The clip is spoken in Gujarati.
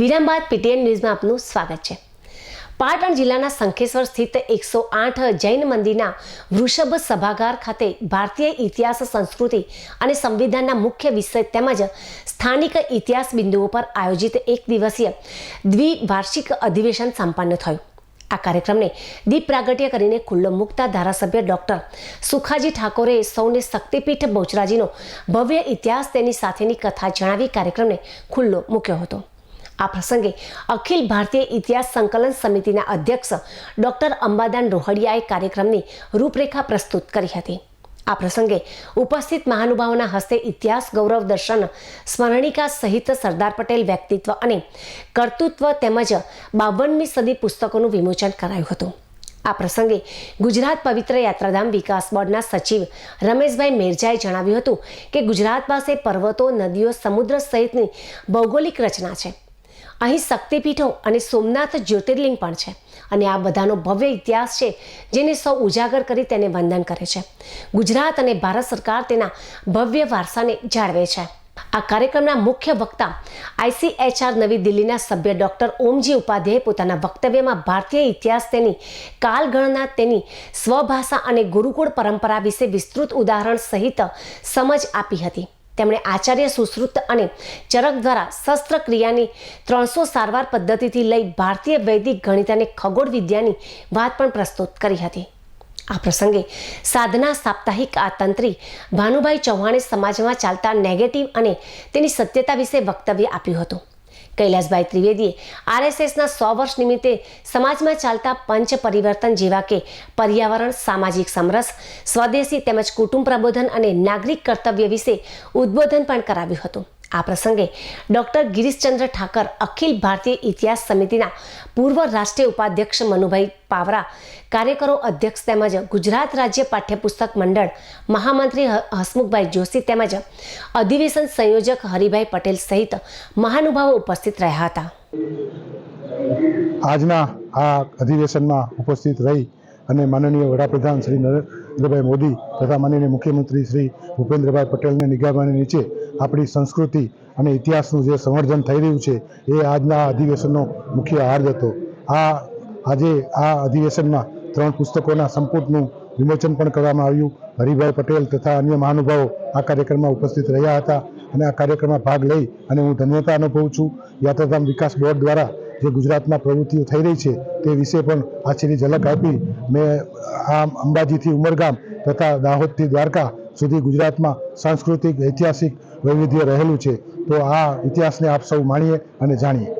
વિરામ બાદ પીટીએન ન્યૂઝમાં આપનું સ્વાગત છે। પાટણ જિલ્લાના શંખેશ્વર સ્થિત 108 જૈન મંદિરના વૃષભ સભાગાર ખાતે ભારતીય ઇતિહાસ, સંસ્કૃતિ અને સંવિધાનના મુખ્ય વિષય તેમજ સ્થાનિક ઇતિહાસ બિંદુઓ પર આયોજિત એક દિવસીય દ્વિવાર્ષિક અધિવેશન સંપન્ન થયું। આ કાર્યક્રમને દીપ પ્રાગટ્ય કરીને ખુલ્લો મૂકતા ધારાસભ્ય ડોક્ટર સુખાજી ઠાકોરે સૌને શક્તિપીઠ બહુચરાજીનો ભવ્ય ઇતિહાસ તેની સાથેની કથા જણાવી કાર્યક્રમને ખુલ્લો મૂક્યો હતો। આ પ્રસંગે અખિલ ભારતીય ઇતિહાસ સંકલન સમિતિના અધ્યક્ષ ડોક્ટર અંબાદાન રોહડિયાએ કાર્યક્રમની રૂપરેખા પ્રસ્તુત કરી હતી। આ પ્રસંગે ઉપસ્થિત મહાનુભાવોના હસ્તે ઇતિહાસ ગૌરવ દર્શન સ્મરણિકા સહિત સરદાર પટેલ વ્યક્તિત્વ અને કર્તૃત્વ તેમજ 52મી સદી પુસ્તકોનું વિમોચન કરાયું હતું। આ પ્રસંગે ગુજરાત પવિત્ર યાત્રાધામ વિકાસ બોર્ડના સચિવ રમેશભાઈ મેરજાએ જણાવ્યું હતું કે ગુજરાત પાસે પર્વતો, નદીઓ, સમુદ્ર સહિતની ભૌગોલિક રચના છે। અહીં શક્તિપીઠો અને સોમનાથ જ્યોતિર્લિંગ પણ છે અને આ બધાનો ભવ્ય ઇતિહાસ છે જેને સૌ ઉજાગર કરી તેને વંદન કરે છે। ગુજરાત અને ભારત સરકાર તેના ભવ્ય વારસાને જાળવે છે। આ કાર્યક્રમના મુખ્ય વક્તા ICHR નવી દિલ્હીના સભ્ય ડોક્ટર ઓમજી ઉપાધ્યાયે પોતાના વક્તવ્યમાં ભારતીય ઇતિહાસ, તેની કાલગણના, તેની સ્વભાષા અને ગુરુકુળ પરંપરા વિશે વિસ્તૃત ઉદાહરણ સહિત સમજ આપી હતી। તેમણે આચાર્ય સુશ્રુત અને ચરક દ્વારા શસ્ત્રક્રિયાની 300 સારવાર પદ્ધતિથી લઈ ભારતીય વૈદિક ગણિત અને ખગોળ વિદ્યાની વાત પણ પ્રસ્તુત કરી હતી। આ પ્રસંગે સાધના સાપ્તાહિક આ તંત્રી ભાનુભાઈ ચૌહાણે સમાજમાં ચાલતા નેગેટિવ અને તેની સત્યતા વિશે વક્તવ્ય આપ્યું હતું। કૈલાસભાઈ ત્રિવેદીએ RSSના 100 વર્ષ નિમિત્તે સમાજમાં ચાલતા પંચ પરિવર્તન જેવા કે પર્યાવરણ, સામાજિક સમરસ, સ્વદેશી તેમજ કુટુંબ પ્રબોધન અને નાગરિક કર્તવ્ય વિશે ઉદ્બોધન પણ કરાવ્યું હતું। આ પ્રસંગે ડોક્ટર ગિરીશચંદ્ર ઠાકર, અખિલ ભારતીય ઇતિહાસ સમિતિના પૂર્વ રાષ્ટ્રીય ઉપાધ્યક્ષ મનુભાઈ પાવરા, કાર્યકરો અધ્યક્ષ તેમજ ગુજરાત રાજ્ય પાઠ્યપુસ્તક મંડળ મહામંત્રી હસમુખભાઈ જોશી તેમજ અધિવેશન સંયોજક હરિભાઈ પટેલ સહિત મહાનુભાવો ઉપસ્થિત રહ્યા હતા। આજના આ અધિવેશનમાં ઉપસ્થિત રહી અને માનનીય વડાપ્રધાન શ્રી નરેન્દ્રભાઈ મોદી તથા માનનીય મુખ્યમંત્રી શ્રી ભૂપેન્દ્રભાઈ પટેલની નિગરાની નીચે આપણી સંસ્કૃતિ અને ઇતિહાસનું જે સંવર્ધન થઈ રહ્યું છે એ આજના અધિવેશનનો મુખ્ય હાર્દ હતો। આજે આ અધિવેશનમાં 3 પુસ્તકોના સંપુટનું વિમોચન પણ કરવામાં આવ્યું। હરિભાઈ પટેલ તથા અન્ય મહાનુભાવો આ કાર્યક્રમમાં ઉપસ્થિત રહ્યા હતા અને આ કાર્યક્રમમાં ભાગ લઈ અને હું ધન્યતા અનુભવું છું। યાત્રાધામ વિકાસ બોર્ડ દ્વારા જે ગુજરાતમાં પ્રવૃત્તિઓ થઈ રહી છે તે વિશે પણ આછીની ઝલક આપી। મેં આ અંબાજીથી ઉમરગામ તથા દાહોદથી દ્વારકા સુધી ગુજરાતમાં સાંસ્કૃતિક, ઐતિહાસિક વૈવિધ્ય રહેલું છે, તો આ ઇતિહાસને આપ સૌ માણીએ અને જાણીએ।